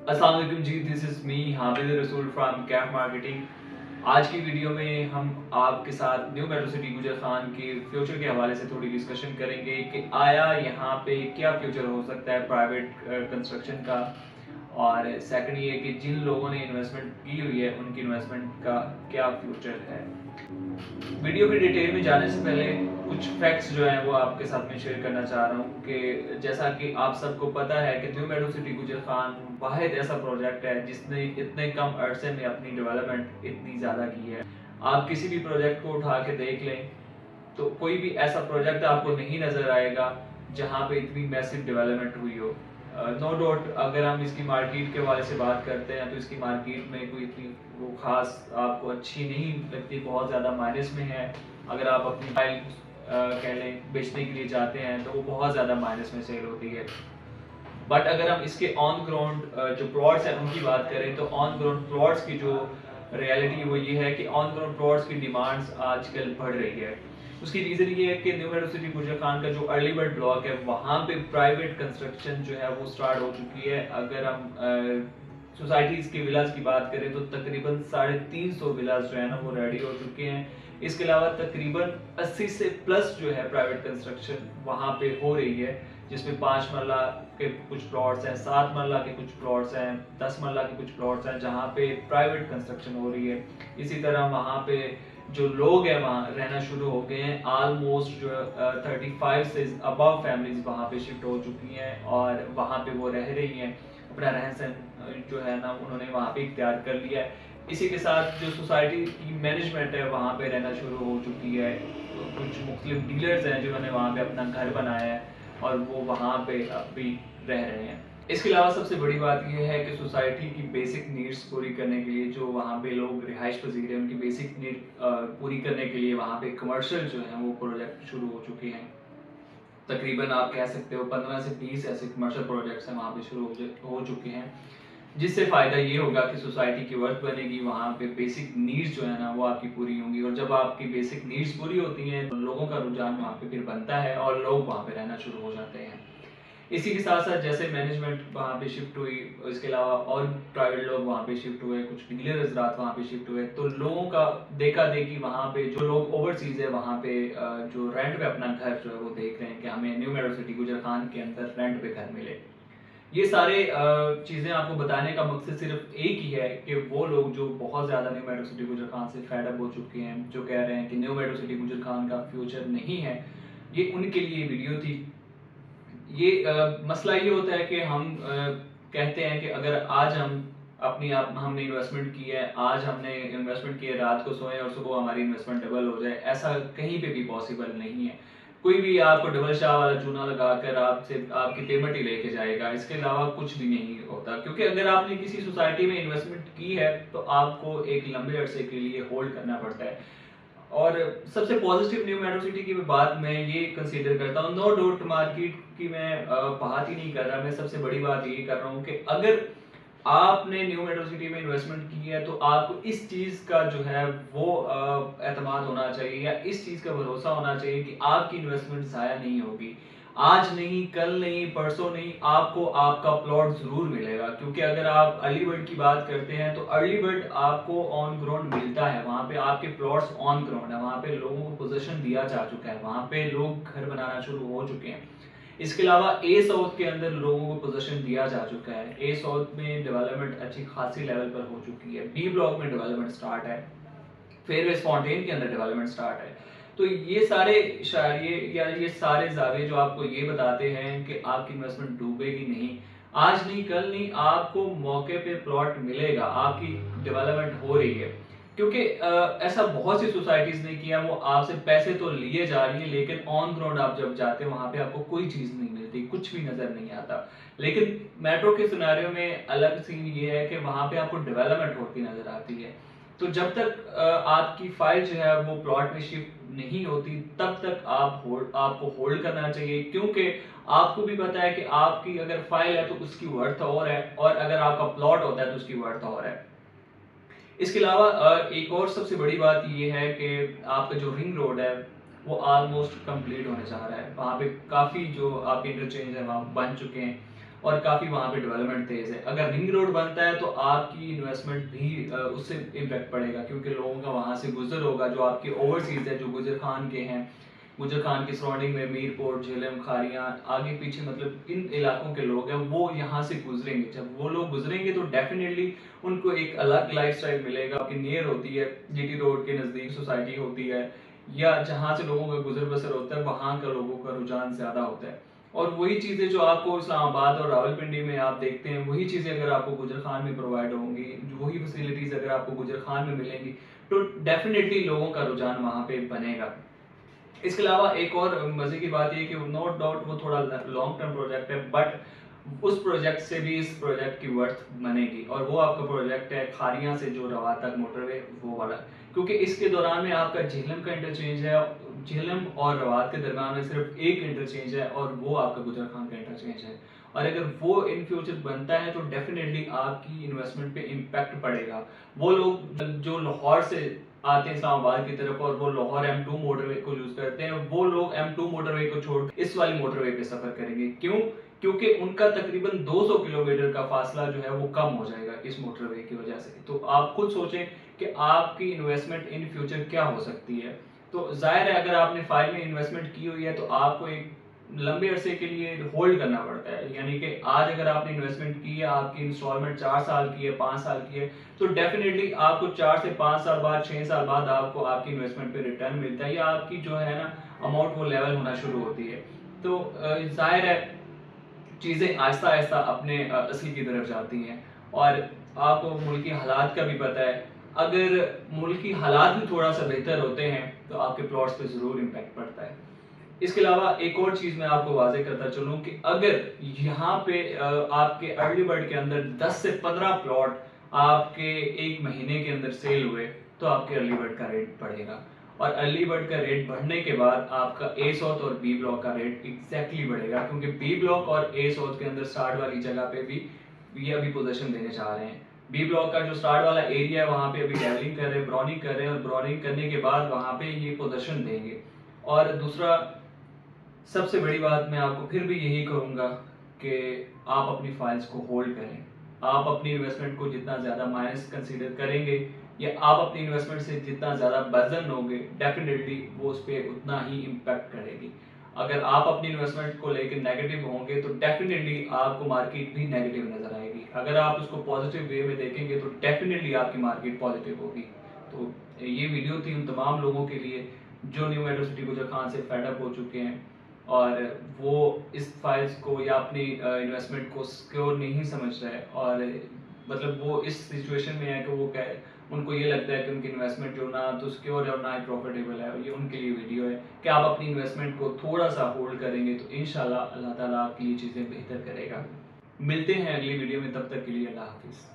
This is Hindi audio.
अस्सलाम वालेकुम जी, दिस इज़ मी हामिद रसूल फ्रॉम कैफ मार्केटिंग। आज की वीडियो में हम आपके साथ न्यू मेट्रो सिटी गुजर खान के फ्यूचर के हवाले से थोड़ी डिस्कशन करेंगे कि आया यहाँ पे क्या फ्यूचर हो सकता है प्राइवेट कंस्ट्रक्शन का, और सेकंड ये कि जिन लोगों ने इन्वेस्टमेंट की हुई है उनकी इन्वेस्टमेंट का क्या फ्यूचर है। वीडियो की डिटेल में जाने से पहले कुछ फैक्ट्स जो हैं वो आपके साथ में शेयर करना चाह रहा हूँ कि जैसा कि आप सबको पता है कि न्यू मेट्रो सिटी गुजर खान वाहिद ऐसा प्रोजेक्ट है जिसने इतने कम अरसे में अपनी डेवलपमेंट इतनी ज़्यादा की है। आप किसी भी प्रोजेक्ट को उठा के देख लें तो कोई भी ऐसा प्रोजेक्ट आपको नहीं नज़र आएगा जहाँ पे इतनी मैसिव डेवलपमेंट हुई हो। नो डाउट अगर हम इसकी मार्केट के हवाले से बात करते हैं तो इसकी मार्केट में कोई इतनी वो खास आपको अच्छी नहीं लगती, बहुत ज़्यादा माइनस में है। अगर आप अपनी फाइल कह लें बेचने के लिए जाते हैं तो वो बहुत ज़्यादा माइनस में सेल होती है। बट अगर हम इसके ऑन ग्राउंड जो प्लॉट्स हैं उनकी बात करें तो ऑन ग्राउंड प्लॉट्स की जो रियलिटी वो ये है कि ऑन ग्राउंड प्लॉट्स की डिमांड्स आजकल बढ़ रही है। उसकी रीज़न ये है कि न्यू मेट्रो सिटी गुजर खान का जो अर्ली बर्ड ब्लॉक है वहाँ पे प्राइवेट कंस्ट्रक्शन जो है वो स्टार्ट हो चुकी है। अगर हम सोसाइटीज़ के विलास की बात करें तो तकरीबन 350 विलास जो है ना वो रेडी हो चुके हैं। इसके अलावा तकरीबन 80 से प्लस जो है प्राइवेट कंस्ट्रक्शन वहाँ पे हो रही है, जिसमें 5 मरला के कुछ प्लॉट्स हैं, 7 मरला के कुछ प्लॉट्स हैं, 10 मरला के कुछ प्लॉट्स हैं जहाँ पे प्राइवेट कंस्ट्रक्शन हो रही है। इसी तरह वहाँ पे जो लोग हैं वहाँ रहना शुरू हो गए हैं। ऑलमोस्ट जो 35 से अबव फैमिलीज वहाँ पे शिफ्ट हो चुकी हैं और वहाँ पे वो रह रही हैं। अपना रहन सहन जो है ना उन्होंने वहाँ पे इख्तियार कर लिया है। इसी के साथ जो सोसाइटी की मैनेजमेंट है वहाँ पे रहना शुरू हो चुकी है। तो कुछ मुख्तलिफ डीलर्स हैं जिन्होंने वहाँ पे अपना घर बनाया है और वो वहाँ पे अभी रह रहे हैं। इसके अलावा सबसे बड़ी बात यह है कि सोसाइटी की बेसिक नीड्स पूरी करने के लिए जो वहाँ पे लोग रिहाइश पजीर हैं उनकी बेसिक नीड पूरी करने के लिए वहाँ पे कमर्शियल जो है वो प्रोजेक्ट शुरू हो चुके हैं। तकरीबन आप कह सकते हो 15 से 20 ऐसे कमर्शियल प्रोजेक्ट्स हैं वहाँ पे शुरू हो चुके हैं, जिससे फ़ायदा ये होगा कि सोसाइटी की वर्थ बनेगी, वहाँ पे बेसिक नीड्स जो है ना वो आपकी पूरी होंगी, और जब आपकी बेसिक नीड्स पूरी होती हैं तो लोगों का रुझान वहाँ पे फिर बनता है और लोग वहाँ पे रहना शुरू हो जाते हैं। इसी के साथ साथ जैसे मैनेजमेंट वहाँ पे शिफ्ट हुई, इसके अलावा और प्राइवेट लोग वहाँ पे शिफ्ट हुए, कुछ डीलर हजरात वहाँ पे शिफ्ट हुए, तो लोगों का देखा देखी वहाँ पे जो लोग ओवरसीज है वहाँ पे जो रेंट पे अपना घर जो है वो देख रहे हैं कि हमें न्यू मेट्रो सिटी गुजर खान के अंदर रेंट पे घर मिले। ये सारे चीज़ें आपको बताने का मकसद सिर्फ एक ही है कि वो लोग जो बहुत ज़्यादा न्यू मेट्रो सिटी गुजर खान से फेड अप हो चुके हैं, जो कह रहे हैं कि न्यू मेट्रो सिटी गुजर खान का फ्यूचर नहीं है, ये उनके लिए वीडियो थी। ये मसला ये होता है कि हम कहते हैं कि अगर आज हमने इन्वेस्टमेंट की है, आज हमने इन्वेस्टमेंट की है, रात को सोएं और सुबह हमारी इन्वेस्टमेंट डबल हो जाए, ऐसा कहीं पे भी पॉसिबल नहीं है। कोई भी आपको डबल शाह वाला चूना लगाकर आपसे आपकी पेमेंट ही लेके जाएगा, इसके अलावा कुछ भी नहीं होता। क्योंकि अगर आपने किसी सोसाइटी में इन्वेस्टमेंट की है तो आपको एक लंबे अरसे के लिए होल्ड करना पड़ता है। और सबसे पॉजिटिव न्यू मेट्रो सिटी की बात मैं ये कंसीडर करता हूँ, नो डाउट मार्केट की मैं बात ही नहीं कर रहा, मैं सबसे बड़ी बात ये कर रहा हूँ कि अगर आपने न्यू मेट्रो सिटी में इन्वेस्टमेंट की है तो आपको इस चीज़ का जो है वो एतमाद होना चाहिए या इस चीज़ का भरोसा होना चाहिए कि आपकी इन्वेस्टमेंट ज़ाया नहीं होगी। आज नहीं, कल नहीं, परसों नहीं, आपको आपका प्लॉट ज़रूर मिलेगा। क्योंकि अगर आप अर्ली बर्ड की बात करते हैं तो अर्ली बर्ड आपको ऑन ग्राउंड मिलता है, वहाँ पे आपके प्लॉट्स ऑन ग्राउंड है, वहाँ पे लोगों को पोजीशन दिया जा चुका है, वहाँ पे लोग घर बनाना शुरू हो चुके हैं। इसके अलावा ए साउथ के अंदर लोगों को पोजीशन दिया जा चुका है। ए साउथ में डेवलपमेंट अच्छी खासी लेवल पर हो चुकी है, बी ब्लॉक में डेवलपमेंट स्टार्ट है, फेयरवे स्पॉन्टेन के अंदर डेवलपमेंट स्टार्ट है। तो ये सारे इशारे या ये सारे जावे जो आपको ये बताते हैं कि आपकी इन्वेस्टमेंट डूबेगी नहीं, आज नहीं कल नहीं, आपको मौके पे प्लॉट मिलेगा, आपकी डेवलपमेंट हो रही है। क्योंकि ऐसा बहुत सी सोसाइटीज ने किया, वो आपसे पैसे तो लिए जा रही है लेकिन ऑन ग्राउंड आप जब जाते हैं वहां पे आपको कोई चीज नहीं मिलती, कुछ भी नजर नहीं आता। लेकिन मेट्रो के सिनेरियो में अलग सीन ये है कि वहां पे आपको डेवलपमेंट होती नजर आती है। तो जब तक आपकी फाइल जो है वो प्लॉट में शिफ्ट नहीं होती तब तक आपको होल्ड करना चाहिए। क्योंकि आपको भी पता है कि आपकी अगर फाइल है तो उसकी वर्थ और है, और अगर आपका प्लॉट होता है तो उसकी वर्थ और है। इसके अलावा एक और सबसे बड़ी बात ये है कि आपका जो रिंग रोड है वो ऑलमोस्ट कंप्लीट होने जा रहा है, वहाँ पे काफ़ी जो आपके इंटरचेंज है वहाँ बन चुके हैं। और काफ़ी वहाँ पे डेवलपमेंट तेज़ है। अगर रिंग रोड बनता है तो आपकी इन्वेस्टमेंट भी उससे इम्पैक्ट पड़ेगा, क्योंकि लोगों का वहाँ से गुजर होगा, जो आपके ओवरसीज़ है, जो गुजर खान के हैं, गुजर खान की सराउंडिंग में मीरपुर, झेलम, खारियाँ, आगे पीछे मतलब इन इलाकों के लोग हैं, वो यहाँ से गुजरेंगे। जब वो लोग गुजरेंगे तो डेफिनेटली उनको एक अलग लाइफस्टाइल मिलेगा। आपकी नियर होती है, जीटी रोड के नज़दीक सोसाइटी होती है, या जहाँ से लोगों का गुजर बसर होता है, वहाँ का लोगों का रुझान ज़्यादा होता है। और वही चीज़ें जो आपको इस्लामाबाद और रावलपिंडी में आप देखते हैं, वही चीज़ें अगर आपको गुजर खान में प्रोवाइड होंगी, वही फैसिलिटीज़ अगर आपको गुजर खान में मिलेंगी, तो डेफिनेटली लोगों का रुझान वहाँ पे बनेगा। इसके अलावा एक और मजे की बात ये कि नो डाउट वो थोड़ा लॉन्ग टर्म प्रोजेक्ट है, बट उस प्रोजेक्ट से भी इस प्रोजेक्ट की वर्थ बनेगी, और वो आपका प्रोजेक्ट है खारियां से जो रवात तक मोटरवे, वो वाला। क्योंकि इसके दौरान में आपका झेलम का इंटरचेंज है, झेलम और रवात के दरम्यान में सिर्फ एक इंटरचेंज है, और वो आपका गुजर खान का इंटरचेंज है। और अगर वो इन फ्यूचर बनता है तो डेफिनेटली आपकी इन्वेस्टमेंट पे इम्पैक्ट पड़ेगा। वो लोग जो लाहौर से आते हैं इस्लामाबाद की तरफ और वो लाहौर M2 मोटरवे को यूज करते हैं, वो लोग M2 मोटरवे को छोड़ इस वाली मोटरवे पे सफर करेंगे। क्यों? क्योंकि उनका तकरीबन 200 किलोमीटर का फासला जो है वो कम हो जाएगा इस मोटरवे की वजह से। तो आप खुद सोचें कि आपकी इन्वेस्टमेंट इन फ्यूचर क्या हो सकती है। तो जाहिर है अगर आपने फाइल में इन्वेस्टमेंट की हुई है तो आपको एक लंबे अरसे के लिए होल्ड करना पड़ता है। यानी कि आज अगर आपने इन्वेस्टमेंट की है, आपकी इंस्टॉलमेंट 4 साल की है, 5 साल की है, तो डेफिनेटली आपको 4 से 5 साल बाद, 6 साल बाद आपको आपकी इन्वेस्टमेंट पे रिटर्न मिलता है, या आपकी जो है ना अमाउंट वो लेवल होना शुरू होती है। तो जाहिर है चीज़ें आहिस्ता आहिस्ता अपने असली की तरफ जाती हैं। और आपको मुल्क की हालात का भी पता है, अगर मुल्क की हालात भी थोड़ा सा बेहतर होते हैं तो आपके प्लॉट्स पे ज़रूर इम्पैक्ट पड़ता है। इसके अलावा एक और चीज़ मैं आपको वाज़ेह करता चलूँ कि अगर यहाँ पे आपके अर्ली बर्ड के अंदर 10 से 15 प्लॉट आपके एक महीने के अंदर सेल हुए, तो आपके अर्ली बर्ड का रेट बढ़ेगा। और अर्ली बर्ड का रेट बढ़ने के बाद आपका ए साउथ और बी ब्लॉक का रेट एग्जैक्टली बढ़ेगा, क्योंकि बी ब्लॉक और ए साउथ के अंदर स्टार्ट वाली जगह पे भी ये अभी पोजीशन देने जा रहे हैं। बी ब्लॉक का जो स्टार्ट वाला एरिया है वहाँ पे अभी डेवलिंग कर रहे हैं, ब्राउनिंग कर रहे हैं, और ब्राउनिंग करने के बाद वहाँ पे ये पोजीशन देंगे। और दूसरा सबसे बड़ी बात मैं आपको फिर भी यही कहूँगा कि आप अपनी फाइल्स को होल्ड करें। आप अपनी इन्वेस्टमेंट को जितना ज़्यादा माइनस कंसीडर करेंगे, या आप अपनी इन्वेस्टमेंट से जितना ज़्यादा वजन होंगे, डेफिनेटली वो उस पर उतना ही इम्पैक्ट करेगी। अगर आप अपनी इन्वेस्टमेंट को लेकर नेगेटिव होंगे तो डेफिनेटली आपको मार्केट भी नेगेटिव नज़र आएगी। अगर आप उसको पॉजिटिव वे में देखेंगे तो डेफिनेटली आपकी मार्केट पॉजिटिव होगी। तो ये वीडियो थी उन तमाम लोगों के लिए जो न्यू मेट्रो सिटी गुजर खान से फेडअप हो चुके हैं, और वो इस फाइल्स को या अपनी इन्वेस्टमेंट को सिक्योर नहीं समझ रहे, और मतलब वो इस सिचुएशन में है कि वो उनको ये लगता है कि उनकी इन्वेस्टमेंट जो ना तो सिक्योर है और ना ही प्रॉफिटेबल है। ये उनके लिए वीडियो है कि आप अपनी इन्वेस्टमेंट को थोड़ा सा होल्ड करेंगे तो इंशाल्लाह अल्लाह ताला आपके लिए चीज़ें बेहतर करेगा। मिलते हैं अगली वीडियो में, तब तक के लिए अल्लाह हाफिज़।